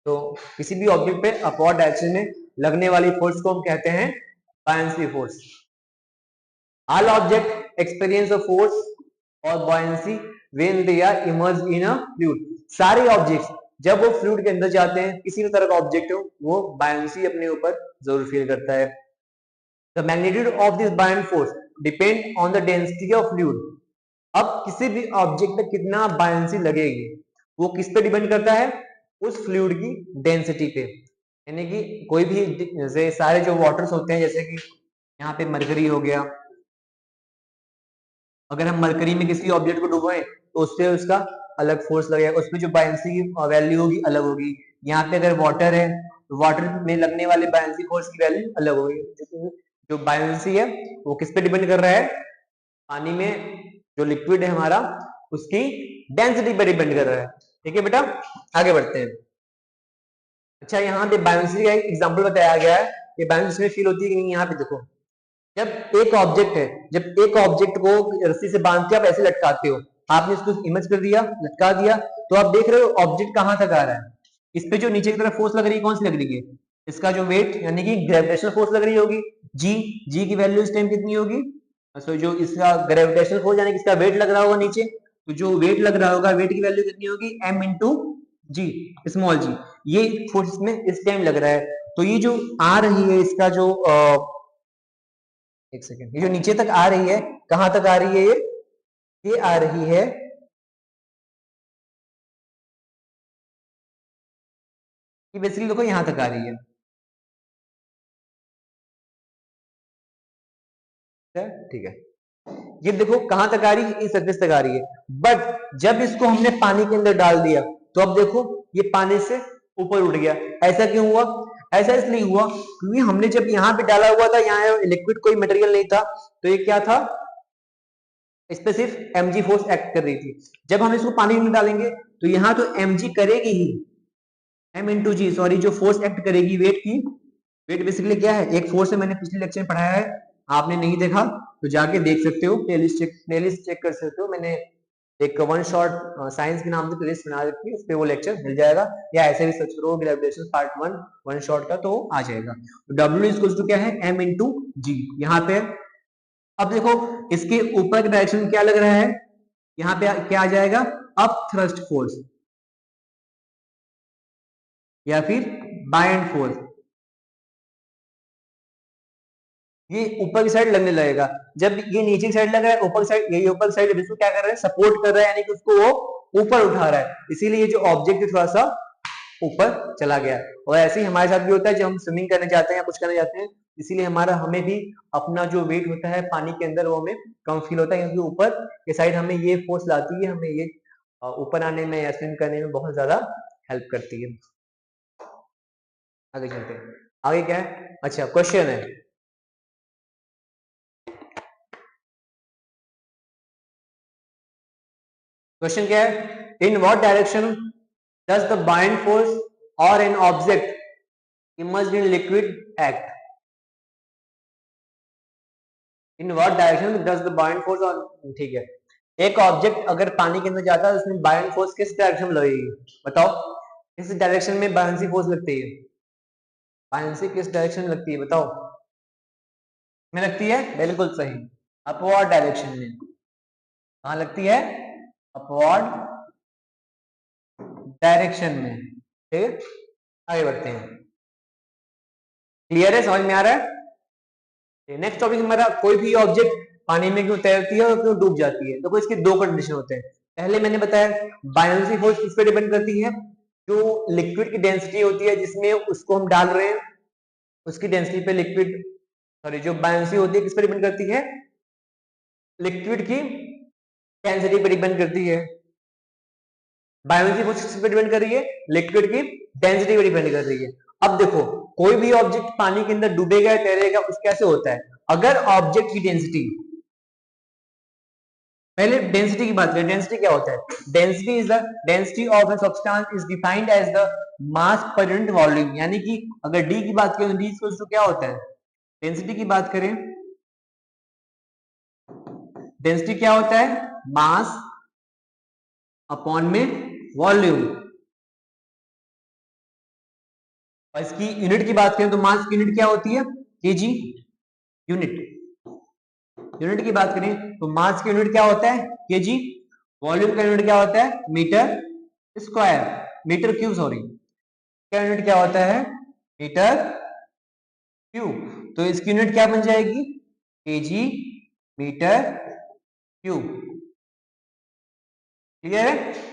तो किसी भी ऑब्जेक्ट पे अपवर्ड डायरेक्शन में लगने वाली फोर्स को हम कहते हैं buoyancy force. All object experience a force or buoyancy when they are immersed in a fluid. सारे ऑब्जेक्ट्स जब वो फ्लूइड के अंदर जाते हैं, किसी भी तरह का ऑब्जेक्ट हो, वो बायन्सी अपने ऊपर जरूर फील करता है। The magnitude of this buoyant force depend on the density of fluid. अब किसी भी ऑब्जेक्ट पे कितना बायन्सी लगेगी वो किस पे डिपेंड करता है, उस फ्लूइड की डेंसिटी पे। यानी कि कोई भी, जैसे सारे जो वाटर्स होते हैं, जैसे कि यहाँ पे मरकरी हो गया, अगर हम मरकरी में किसी ऑब्जेक्ट को डुबोएं तो उससे उसका अलग फोर्स लगेगा, उसमें जो बायन्सी की वैल्यू होगी अलग होगी। यहाँ पे अगर वाटर है तो वाटर में लगने वाले बायन्सी फोर्स की वैल्यू अलग होगी। जो बायन्सी है वो किस पे डिपेंड कर रहा है, पानी में जो लिक्विड है हमारा उसकी डेंसिटी पर डिपेंड कर रहा है। ठीक है बेटा, आगे बढ़ते हैं। अच्छा, यहाँ पे बायन्सी का एक एग्जांपल बताया गया है कि बायन्सी में फील होती है कि नहीं। यहाँ पे देखो, जब एक ऑब्जेक्ट है, जब एक ऑब्जेक्ट को रस्सी से बांध के आप ऐसे लटकाते हो, आपने इसको इमेज कर दिया, लटका दिया, तो आप देख रहे हो ऑब्जेक्ट कहाँ तक आ रहा है। इस पे जो नीचे की तरफ फोर्स लग रही है, कौन सी लग रही है, इसका जो वेट यानी कि ग्रेविटेशनल फोर्स लग रही होगी, जी। जी की वैल्यू इस टाइम कितनी होगी, सो जो इसका ग्रेविटेशनल फोर्स यानी कि इसका वेट लग रहा होगा नीचे, तो जो वेट लग रहा होगा, वेट की वैल्यू कितनी होगी, m इंटू जी, स्मॉल जी। ये फोर्स में इस टाइम लग रहा है, तो ये जो आ रही है इसका जो एक सेकेंड, ये जो नीचे तक आ रही है, कहां तक आ रही है ये आ रही है ये बेसिकली देखो यहां तक आ रही है, ठीक है। ये देखो कहां तक आ रही है, इस सरफेस तक आ रही है। बट जब इसको हमने पानी के अंदर डाल दिया तो अब देखो ये पानी से ऊपर उठ गया। ऐसा क्यों हुआ? ऐसा इसलिए हुआ क्योंकि हमने जब यहाँ पे डाला हुआ था, यहाँ लिक्विड कोई मटेरियल नहीं था, तो ये क्या था, इस पे सिर्फ mg फोर्स एक्ट कर रही थी। जब हम इसको पानी में डालेंगे तो यहाँ तो mg करेगी ही, m इंटू जी, सॉरी, जो फोर्स एक्ट करेगी वेट की, वेट बेसिकली क्या है, एक फोर्स है, मैंने पिछले लेक्चर में पढ़ाया है, आपने नहीं देखा तो जाके देख सकते हो, प्लेलिस्ट चेक कर सकते हो। मैंने एक वन शॉट साइंस के नाम से प्लेलिस्ट बना रखी है, उस पे वो लेक्चर मिल जाएगा, या ऐसे भी सर्च करो ग्रेविटेशन पार्ट 1 वन शॉट का तो आ जाएगा। W इक्वल टू क्या है, m इंटू जी, यहाँ पे। अब देखो इसके ऊपर का डायरेक्शन क्या लग रहा है, यहाँ पे क्या आ जाएगा, अप थ्रस्ट फोर्स या फिर बायएंड फोर्स, ये ऊपर की साइड लगने लगेगा। जब ये नीचे की साइड लग रहा है, ऊपर साइड, ये ऊपर साइड इसको क्या कर रहा है, सपोर्ट कर रहा है, यानी कि उसको वो ऊपर उठा रहा है, इसीलिए जो ऑब्जेक्ट थोड़ा सा ऊपर चला गया। और ऐसे ही हमारे साथ भी होता है, जब हम स्विमिंग करने जाते हैं या कुछ करने जाते हैं, इसीलिए हमें भी अपना जो वेट होता है पानी के अंदर वो हमें कम फील होता है, क्योंकि ऊपर के साइड हमें ये फोर्स लाती है, हमें ये ऊपर आने में या स्विम करने में बहुत ज्यादा हेल्प करती है। आगे चलते हैं, आगे क्या है, अच्छा क्वेश्चन है, क्वेश्चन क्या है, in what direction does the buoyant force or an object immersed in liquid act, in what direction does the buoyant force or, ठीक है, एक ऑब्जेक्ट अगर पानी के अंदर जाता है उसमें बाइंड फोर्स किस डायरेक्शन में लगेगी, बताओ, किस डायरेक्शन में बायंसी फोर्स लगती है, बायंसी किस डायरेक्शन में लगती है बताओ, में लगती है, बिल्कुल सही, अपवर्ड डायरेक्शन में। कहां लगती है, अपवर्ड डायरेक्शन में, ठीक है। आगे बढ़ते हैं, क्लियर है, समझ में आ रहा है। नेक्स्ट टॉपिक हमारा, कोई भी ऑब्जेक्ट पानी में क्यों तैरती है और क्यों डूब जाती है। देखो इसके दो कंडीशन होते हैं, पहले मैंने बताया बायंसी फोर्स किस पे डिपेंड करती है, जो लिक्विड की डेंसिटी होती है जिसमें उसको हम डाल रहे हैं, उसकी डेंसिटी पे लिक्विड, सॉरी, जो बायंसी होती है किस पे डिपेंड करती है, लिक्विड की डेंसिटी पे डिपेंड करती है। बायोलॉजी फोर्स किस पे डिपेंड कर रही है, लिक्विड की डेंसिटी पे डिपेंड कर रही है। अब देखो कोई भी ऑब्जेक्ट पानी के अंदर डूबेगा तैरेगा, उस कैसे होता है, अगर ऑब्जेक्ट की डेंसिटी, पहले डेंसिटी की बात करें, डेंसिटी क्या होता है, density is the density of a substance is defined as the mass per unit volume, यानी कि अगर डी की बात करें, डी इक्वल टू क्या होता है, डेंसिटी की बात करें, डेंसिटी क्या होता है, मास अपॉन में वॉल्यूम, और इसकी यूनिट की बात करें तो मास की यूनिट क्या होती है, केजी यूनिट, यूनिट की बात करें तो मास की यूनिट क्या होता है, केजी, वॉल्यूम का यूनिट क्या होता है, metre square, metre cube, sorry, क्या यूनिट क्या होता है, मीटर क्यूब, तो इसकी यूनिट क्या बन जाएगी, केजी मीटर क्यूब, क्लियर है।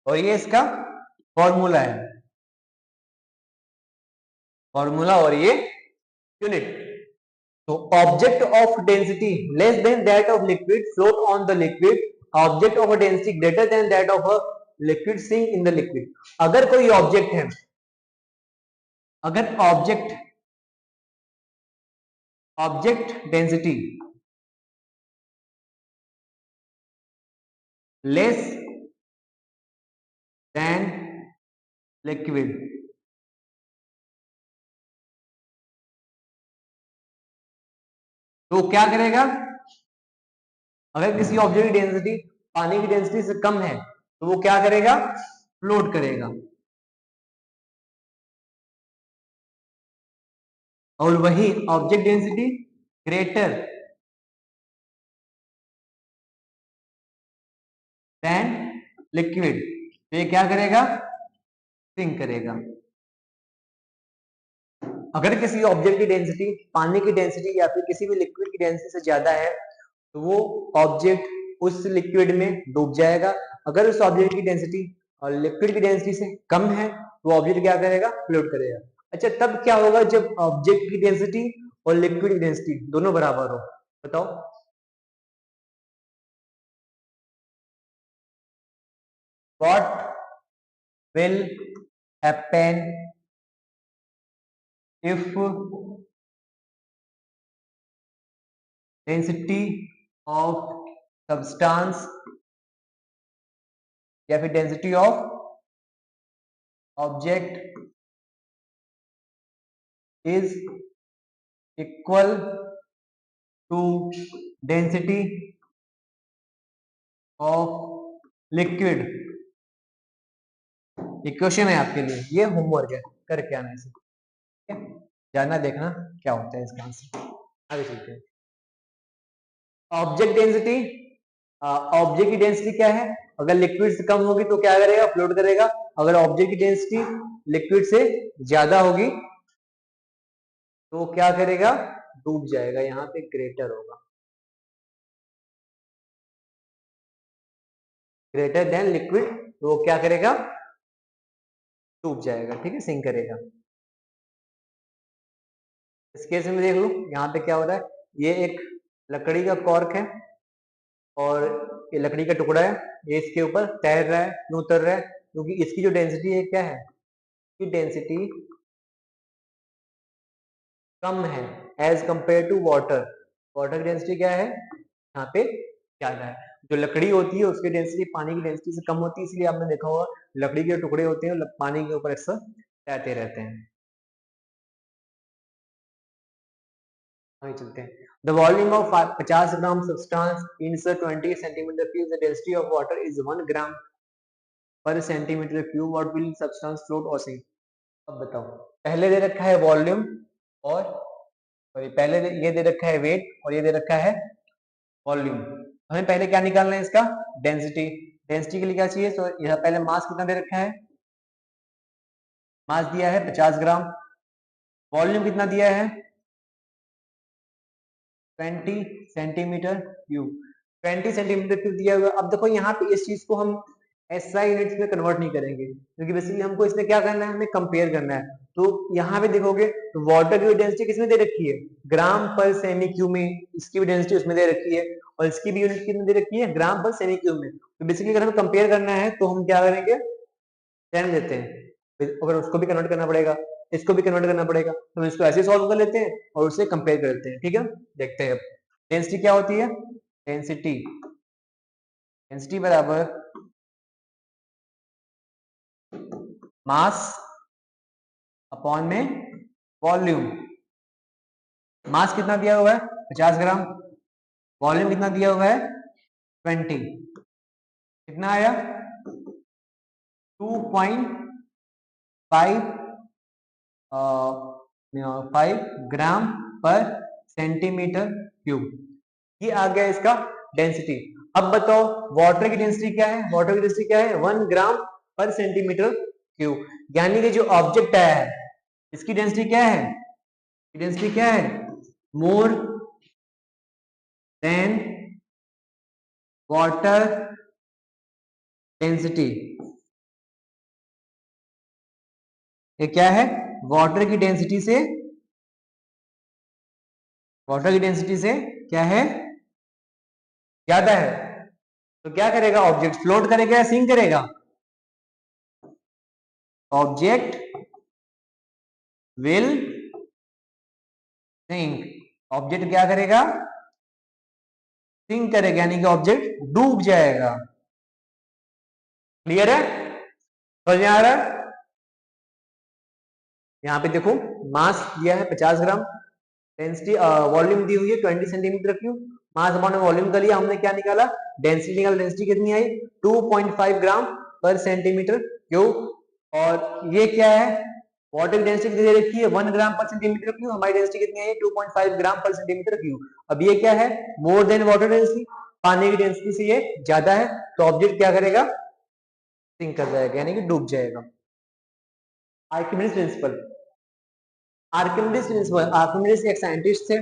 और ये इसका फॉर्मूला है, फॉर्मूला और ये unit. So object of density less than that of liquid float on the liquid, object of a density greater than that of a liquid sink in the liquid। अगर कोई object है, अगर object density less than liquid, तो क्या करेगा, अगर किसी object की डेंसिटी पानी की डेंसिटी से कम है तो वो क्या करेगा, फ्लोट करेगा, और वही object density greater than liquid, तो ये क्या करेगा, सिंक करेगा। अगर किसी ऑब्जेक्ट की डेंसिटी पानी की डेंसिटी या फिर किसी भी लिक्विड की डेंसिटी से ज्यादा है तो वो ऑब्जेक्ट उस लिक्विड में डूब जाएगा। अगर उस ऑब्जेक्ट की डेंसिटी और लिक्विड की डेंसिटी से कम है तो ऑब्जेक्ट क्या करेगा, फ्लोट करेगा। अच्छा, तब क्या होगा जब ऑब्जेक्ट की डेंसिटी और लिक्विड की डेंसिटी दोनों बराबर हो? बताओ। What will happen if density of substance या फिर density of object is equal to density of liquid। ये क्वेश्चन है आपके लिए, ये होमवर्क है, करके आना इसे, ठीक है? जानना देखना क्या होता है इसका आंसर। आगे चलते हैं। ऑब्जेक्ट डेंसिटी, ऑब्जेक्ट की डेंसिटी क्या है? अगर लिक्विड से कम होगी तो क्या करेगा, फ्लोट करेगा। अगर ऑब्जेक्ट की डेंसिटी लिक्विड से ज्यादा होगी तो क्या करेगा, डूब जाएगा। यहाँ पे ग्रेटर होगा, ग्रेटर देन लिक्विड, तो वो क्या करेगा, डूब जाएगा, ठीक है, सिंक करेगा। इस केस में देख लो यहाँ पे क्या हो रहा है, ये एक लकड़ी का कॉर्क है और ये लकड़ी का टुकड़ा है, ये इसके ऊपर तैर रहा है। क्यों उतर रहा है? क्योंकि इसकी जो डेंसिटी है क्या है, इसकी डेंसिटी कम है as compare to water. Water की डेंसिटी क्या है यहाँ पे, ज्यादा है। जो लकड़ी होती है उसकी डेंसिटी पानी की डेंसिटी से कम होती है, इसलिए आपने देखा होगा लकड़ी के टुकड़े होते हैं पानी के ऊपर अक्सर तैरते रहते हैं। आगे चलते हैं। The volume of 50 gram substance in 20 centimeter cube, the density of water is 1 gram per centimeter cube. What will substance float or sink? अब बताओ, पहले दे रखा है वॉल्यूम और पहले ये दे रखा है वेट और ये दे रखा है वॉल्यूम। हमें पहले क्या निकालना है, इसका डेंसिटी। डेंसिटी के लिए क्या चाहिए, तो यह पहले मास कितना दे रखा है, मास दिया है 50 ग्राम। वॉल्यूम कितना दिया है, 20 सेंटीमीटर क्यूब। 20 सेंटीमीटर क्यूब दिया हुआ। अब देखो यहाँ पे इस चीज को हम एसआई यूनिट्स में कन्वर्ट नहीं करेंगे क्योंकि बेसिकली हमको इसमें क्या करना है, हमें कंपेयर करना है। तो यहाँ पे देखोगे तो वाटर की डेंसिटी किसमें दे रखी है, ग्राम पर सेमी क्यूब में, इसकी भी डेंसिटी उसमें दे रखी है और इसकी भी यूनिट कितनी दे रखी है, ग्राम पर सेमी क्यूब में। तो बेसिकली अगर हमें कंपेयर करना है तो हम क्या करेंगे, 10 लेते हैं। अगर उसको भी कन्वर्ट करना पड़ेगा, इसको भी कन्वर्ट करना पड़ेगा, तो हम इसको ऐसे सॉल्व कर लेते हैं और उससे कंपेयर करते हैं, ठीक है। देखते हैं डेंसिटी क्या होती है, डेंसिटी डेंसिटी बराबर मास अपॉन में वॉल्यूम। मास कितना दिया हुआ है 50 ग्राम, वॉल्यूम कितना दिया हुआ है 20, कितना आया 2.5 ग्राम पर सेंटीमीटर क्यूब। ये आ गया इसका डेंसिटी। अब बताओ वाटर की डेंसिटी क्या है, वाटर की डेंसिटी क्या है 1 ग्राम पर सेंटीमीटर क्यूब। यानी कि जो ऑब्जेक्ट आया है इसकी डेंसिटी क्या है, डेंसिटी क्या है, मोर देन वाटर डेंसिटी। ये क्या है, वाटर की डेंसिटी से, वाटर की डेंसिटी से क्या है, ज्यादा है। तो क्या करेगा ऑब्जेक्ट, फ्लोट करेगा या सिंक करेगा, ऑब्जेक्ट विल सिंक। ऑब्जेक्ट क्या करेगा, सिंक करेगा, यानी कि ऑब्जेक्ट डूब जाएगा। क्लियर है, समझ में आ रहा है? यहाँ पे देखो मास दिया है 50 ग्राम, डेंसिटी वॉल्यूम दी हुई है 20 centimetre cube. Mass upon volume का लिया हमने, क्या निकाला, डेंसिटी निकाला। डेंसिटी कितनी आई 2.5 ग्राम पर सेंटीमीटर क्यूब। और ये क्या है, वाटर डेंसिटी दे रखी है 1 ग्राम पर सेंटीमीटर क्यूब, हमारी डेंसिटी कितनी आई 2.5 ग्राम पर सेंटीमीटर क्यूब। अब ये क्या है, मोर देन वाटर डेंसिटी, पानी की डेंसिटी से ये ज्यादा है, तो ऑब्जेक्ट क्या करेगा, सिंक कर जाएगा, यानी कि डूब जाएगा। Archimedes principal. आर्किमिडीज एक साइंटिस्ट थे,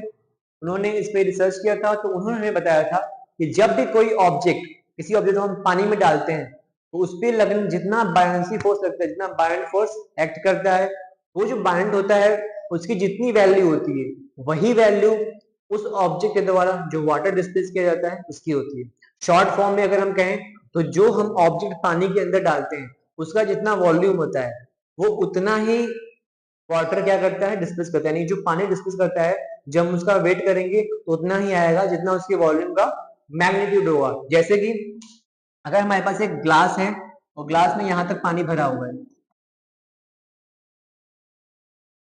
उन्होंने इस पे रिसर्च किया था। तो उन्होंने हमें बताया था कि जब भी कोई ऑब्जेक्ट, किसी ऑब्जेक्ट को हम पानी में डालते हैं तो उस पर लगने जितना बायनेंसी फोर्स लगता है, जितना बायनेंट फोर्स एक्ट करता है, वो जो बायनेंट होता है उसकी जितनी वैल्यू होती है वही वैल्यू उस ऑब्जेक्ट के द्वारा जो वाटर डिस्प्लेस किया जाता है उसकी होती है। शॉर्ट फॉर्म में अगर हम कहें तो जो हम ऑब्जेक्ट पानी के अंदर डालते हैं उसका जितना वॉल्यूम होता है वो उतना ही वाटर क्या करता है, डिस्प्लेस करता है। यानी जो पानी डिस्प्लेस करता है जब हम उसका वेट करेंगे तो उतना ही आएगा जितना उसके वॉल्यूम का मैग्नीट्यूड होगा। जैसे कि अगर हमारे पास एक ग्लास है और ग्लास में यहां तक पानी भरा हुआ है,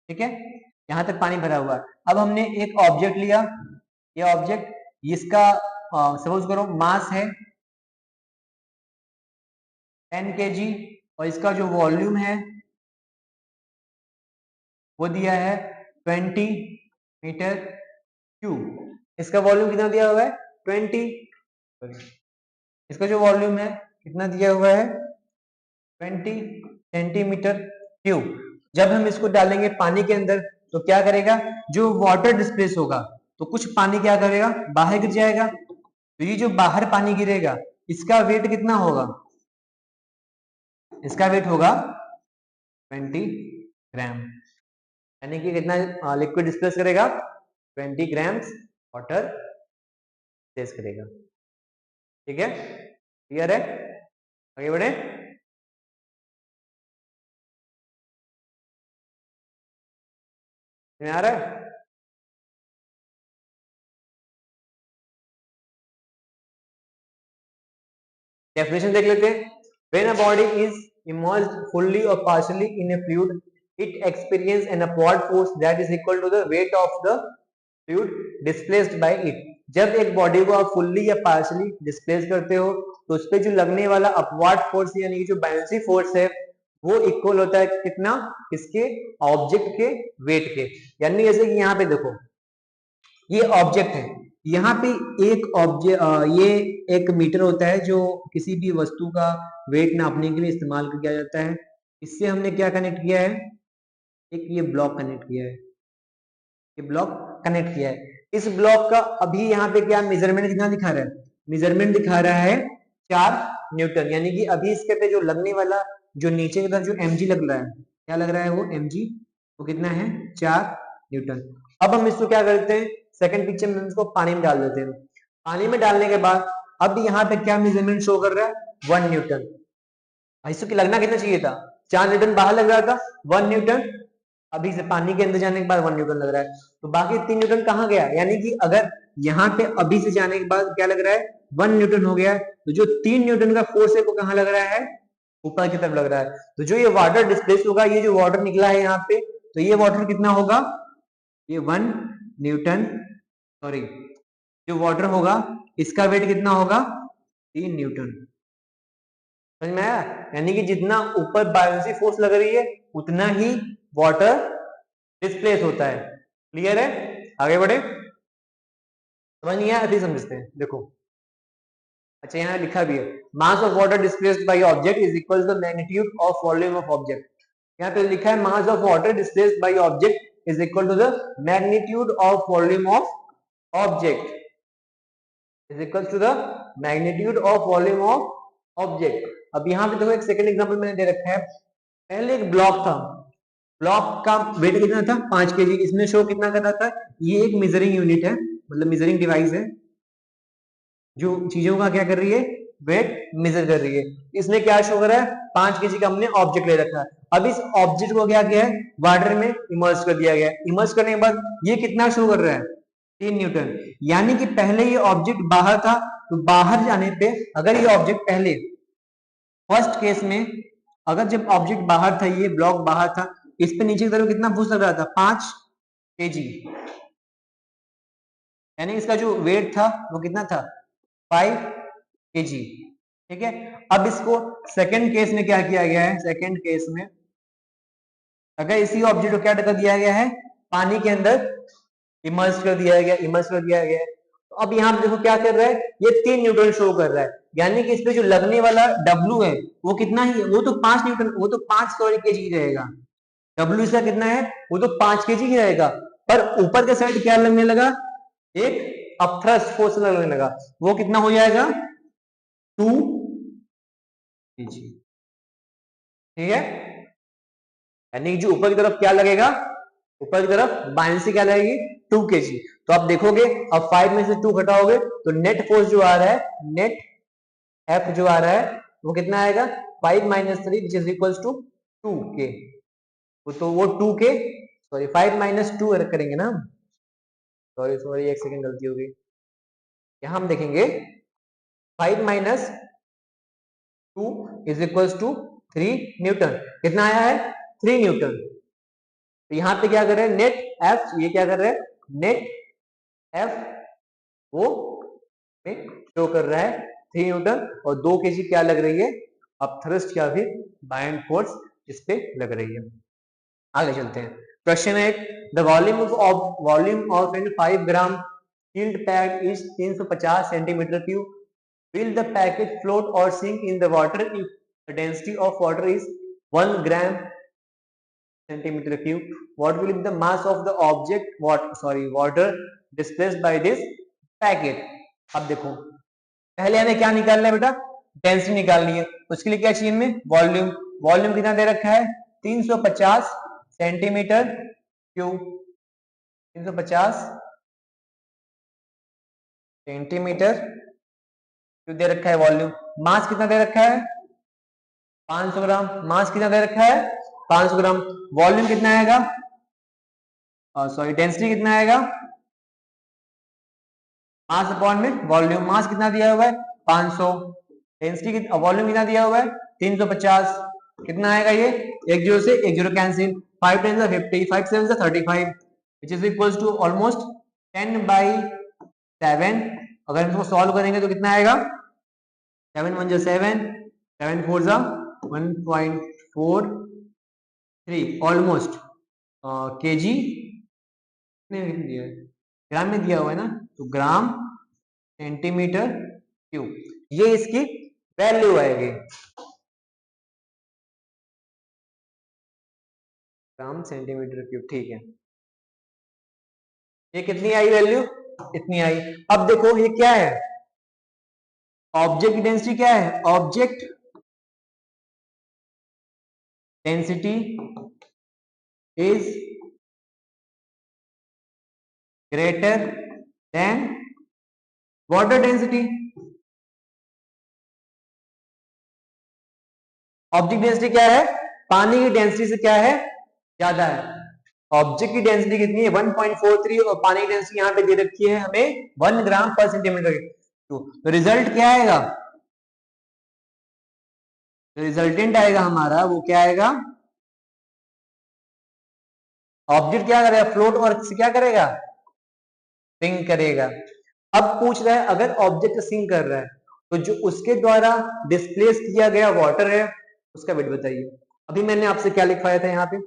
ठीक है, यहां तक पानी भरा हुआ है। अब हमने एक ऑब्जेक्ट लिया, ये ऑब्जेक्ट, इसका सपोज करो मास है 10 kg और इसका जो वॉल्यूम है वो दिया है 20 मीटर क्यूब। इसका वॉल्यूम कितना दिया हुआ है 20, इसका जो वॉल्यूम है कितना दिया हुआ है 20 सेंटीमीटर क्यूब। जब हम इसको डालेंगे पानी के अंदर तो क्या करेगा, जो वाटर डिस्प्लेस होगा तो कुछ पानी क्या करेगा, बाहर गिर जाएगा। तो ये जो बाहर पानी गिरेगा इसका वेट कितना होगा, इसका वेट होगा 20 ग्राम। यानी कि कितना लिक्विड डिस्प्लेस करेगा 20 ग्राम्स वाटर डिस्प्लेस करेगा। ठीक है, क्लियर है, आगे बढ़े। आ रहा है, डेफिनेशन देख लेते हैं। When a body is immersed fully or partially in a fluid, it experiences an upward force that is equal to the weight of the fluid displaced by it। जब एक बॉडी को आप फुल्ली या partially displace करते हो तो उस पर जो लगने वाला अपवर्ड फोर्स यानी कि जो बायनेंसी फोर्स है वो इक्वल होता है कितना, इसके ऑब्जेक्ट के वेट के। यानी जैसे कि यहाँ पे देखो ये ऑब्जेक्ट है, यहाँ पे एक ऑब्जेक्ट, ये एक मीटर होता है जो किसी भी वस्तु का वेट नापने के लिए इस्तेमाल किया जाता है। इससे हमने क्या कनेक्ट किया है, एक ये ब्लॉक कनेक्ट किया है, ये ब्लॉक कनेक्ट किया है। इस ब्लॉक का अभी यहाँ पे क्या मेजरमेंट कितना दिखा रहा है, मेजरमेंट दिखा रहा है 4 न्यूटन। यानी कि अभी इसके पे जो लगने वाला जो नीचे की तरफ जो mg लग रहा है, क्या लग रहा है वो mg, वो कितना है 4 न्यूटन। अब हम इसको क्या करते हैं, सेकंड पिक्चर में हम इसको पानी में डाल देते हैं। पानी में डालने के बाद अब यहाँ पे क्या मेजरमेंट शो कर रहा है 1 न्यूटन। इसको लगना कितना चाहिए था, 4 न्यूटन बाहर लग रहा था, 1 न्यूटन अभी से पानी के अंदर जाने के बाद 1 न्यूटन लग रहा है। तो बाकी 3 न्यूटन कहाँ गया, यानी कि अगर यहाँ पे अभी से जाने के बाद क्या लग रहा है 1 न्यूटन हो गया है, तो जो 3 न्यूटन का फोर्स है वो कहाँ लग रहा है, ऊपर की तरफ लग रहा है। तो जो ये वाटर डिस्प्लेस होगा, ये जो वाटर निकला है यहाँ पे, तो ये वाटर कितना होगा, ये 1 न्यूटन, सॉरी जो वाटर होगा इसका वेट कितना होगा 3 न्यूटन। समझ में आया, यानी कि जितना ऊपर बायोन्सी फोर्स लग रही है उतना ही वाटर डिस्प्लेस होता है। क्लियर है, आगे बढ़े, समझ नहीं आया अभी समझते हैं, देखो अच्छा यहाँ लिखा भी है mass of water displaced by object is equal to the magnitude of volume of object. यहाँ पे लिखा है mass of water displaced by object is equal to the magnitude of volume of object is equal to the magnitude of volume of object. अब यहाँ पे देखो एक second example मैंने दे रखा है। पहले एक ब्लॉक था, ब्लॉक का वेट कितना था 5 kg, इसमें शो कितना कर रहा था, ये एक मेजरिंग यूनिट है, मतलब मेजरिंग डिवाइस है जो चीजों का क्या कर रही है, वेट मेजर कर रही है। इसमें क्या शो कर रहा है 5 kg का हमने ऑब्जेक्ट ले रखा है। अब इस ऑब्जेक्ट को क्या किया है वाटर में इमर्ज कर दिया गया, इमर्ज करने के बाद ये कितना शो कर रहा है 3 न्यूटन। यानी कि पहले ये ऑब्जेक्ट बाहर था, तो बाहर जाने पे अगर ये ऑब्जेक्ट पहले फर्स्ट केस में अगर जब ऑब्जेक्ट बाहर था, ये ब्लॉक बाहर था, इस पे नीचे की तरफ कितना फोर्स लग रहा था 5 kg, यानी इसका जो वेट था वो कितना था 5 kg। ठीक है, अब इसको सेकंड केस में क्या किया गया है, सेकंड केस में अगर इसी ऑब्जेक्ट को क्या कर दिया गया है पानी के अंदर इमर्ज कर दिया गया, इमर्ज कर दिया गया है। तो अब यहाँ पे देखो क्या कर रहा है, ये 3 न्यूटन शो कर रहा है, यानी कि इस पे जो लगने वाला W है वो कितना ही है, वो तो 5 न्यूटन, वो तो 5 के जी रहेगा। W इसका कितना है, वो तो 5 kg ही रहेगा, पर ऊपर के साइड क्या लगने लगा, एक अपथ्रस्ट फोर्स लगने लगा, वो कितना हो जाएगा 2 kg। ठीक है, यानी जो ऊपर की तरफ क्या लगेगा, ऊपर की तरफ बायंसी क्या लगेगी 2 kg। तो आप देखोगे अब 5 में से 2 घटाओगे तो नेट फोर्स जो आ रहा है, नेट F जो आ रहा है वो कितना आएगा 5 - 3 विच इज इक्वल्स टू 2k। तो वो 2k, सॉरी 5 - 2 करेंगे ना, सॉरी सॉरी एक सेकंड गलती हो गई, यहां हम देखेंगे 5 - 2 इज इक्वल्स टू 3 न्यूटन। कितना आया है 3 न्यूटन। तो यहाँ पे क्या कर रहे हैं नेट एफ, ये क्या कर रहे हैं नेट एफ वो शो कर रहा है 3 न्यूटन और 2 kg क्या लग रही है अब थ्रस्ट या फिर बायंड फोर्स इस पे लग रही है। आगे चलते हैं, क्वेश्चन है the volume of an 5 gram sealed pack is 350 centimetre cube. Will the packet float or sink in the water if the density of water is 1 gram centimeter cube? What will be the mass of the object water displaced by this packet? अब देखो पहले हमें क्या निकालना है बेटा, density निकालनी है। उसके लिए क्या चाहिए हमें वॉल्यूम। वॉल्यूम कितना दे रखा है 350 सेंटीमीटर क्यूब, 350 सेंटीमीटर दे रखा है वॉल्यूम। मास कितना दे रखा है 500 ग्राम, मास कितना दे रखा है 500 ग्राम। वॉल्यूम कितना आएगा, सॉरी डेंसिटी कितना आएगा मास अपॉन में वॉल्यूम। मास कितना दिया हुआ है 500, डेंसिटी वॉल्यूम कितना दिया हुआ है 350, कितना आएगा ये एक जीरो से एक zero cancel, 5 10 50, 5 7 35 which is equals to almost 10/7। अगर हम इसको सॉल्व करेंगे तो कितना आएगा 7 1 7, 7 4 1.43 ऑलमोस्ट केजी ग्राम में दिया हुआ है ना, तो ग्राम सेंटीमीटर क्यूब ये इसकी वैल्यू आएगी, ग्राम सेंटीमीटर क्यूब। ठीक है, ये कितनी आई वैल्यू, इतनी आई। अब देखो ये क्या है, ऑब्जेक्ट की डेंसिटी क्या है, object density is greater than water density। Object density क्या है, पानी की डेंसिटी से क्या है ज्यादा है। ऑब्जेक्ट की डेंसिटी कितनी है 1.43 और पानी की डेंसिटी यहां पे दे रखी है हमें 1 ग्राम पर सेंटीमीटर। तो रिजल्ट क्या आएगा, रिजल्टेंट आएगा हमारा वो क्या आएगा, ऑब्जेक्ट क्या करेगा फ्लोट और क्या करेगा सिंक करेगा। अब पूछ रहा है अगर ऑब्जेक्ट सिंक कर रहा है तो जो उसके द्वारा डिस्प्लेस किया गया वाटर है उसका वेट बताइए। अभी मैंने आपसे क्या लिखवाया था यहाँ पे,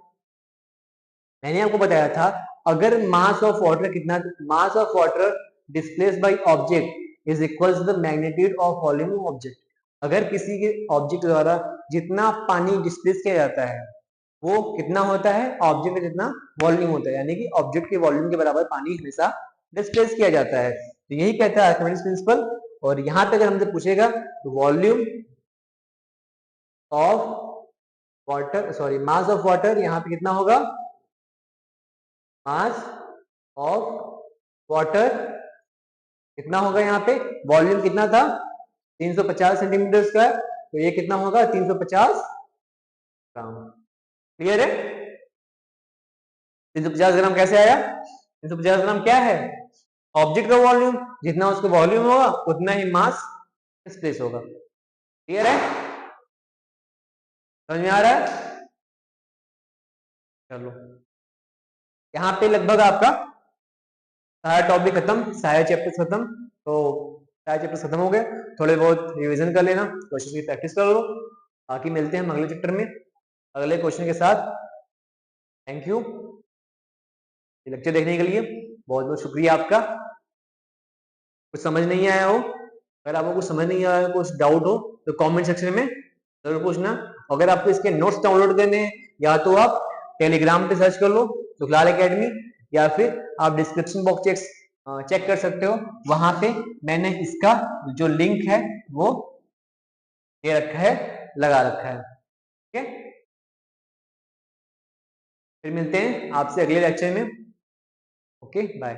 मैंने आपको बताया था अगर मास ऑफ वाटर कितना, mass of water displace by object is equals to the magnitude of volume of object. अगर किसी के ऑब्जेक्ट द्वारा जितना पानी डिस्प्लेस किया जाता है वो कितना होता है ऑब्जेक्ट का जितना वॉल्यूम होता है, यानी कि ऑब्जेक्ट के वॉल्यूम के बराबर पानी हमेशा डिस्प्लेस किया जाता है। तो यही कहता है आर्किमिडीज प्रिंसिपल। और यहाँ पे अगर हमसे पूछेगा तो volume of water, sorry mass of water, यहाँ पे कितना होगा मास ऑफ वाटर कितना होगा, यहाँ पे वॉल्यूम कितना था 350 सेंटीमीटर स्क्वायर, तो ये कितना होगा 350 ग्राम। क्लियर है, 350 ग्राम कैसे आया, 350 ग्राम क्या है ऑब्जेक्ट का वॉल्यूम, जितना उसका वॉल्यूम होगा उतना ही मास डिस्प्लेस होगा। क्लियर है, समझ में आ रहा है। चलो यहाँ पे लगभग आपका सारा टॉपिक खत्म, सारे चैप्टर खत्म। तो सारे चैप्टर खत्म हो गए, थोड़े बहुत रिवीजन कर लेना, क्वेश्चन की प्रैक्टिस कर लो। बाकी मिलते हैं हम अगले चैप्टर में अगले क्वेश्चन के साथ। थैंक यू लेक्चर देखने के लिए, बहुत बहुत शुक्रिया आपका। कुछ समझ नहीं आया हो, अगर आपको कुछ समझ नहीं आया, कुछ डाउट हो तो कमेंट सेक्शन में जरूर पूछना। अगर आपको इसके नोट्स डाउनलोड करने हैं या तो आप टेलीग्राम पे सर्च कर लो सुखलाल एकेडमी, या फिर आप डिस्क्रिप्शन बॉक्स चेक कर सकते हो, वहां पे मैंने इसका जो लिंक है वो ये रखा है, लगा रखा है। ठीक है, फिर मिलते हैं आपसे अगले लेक्चर में। Okay bye.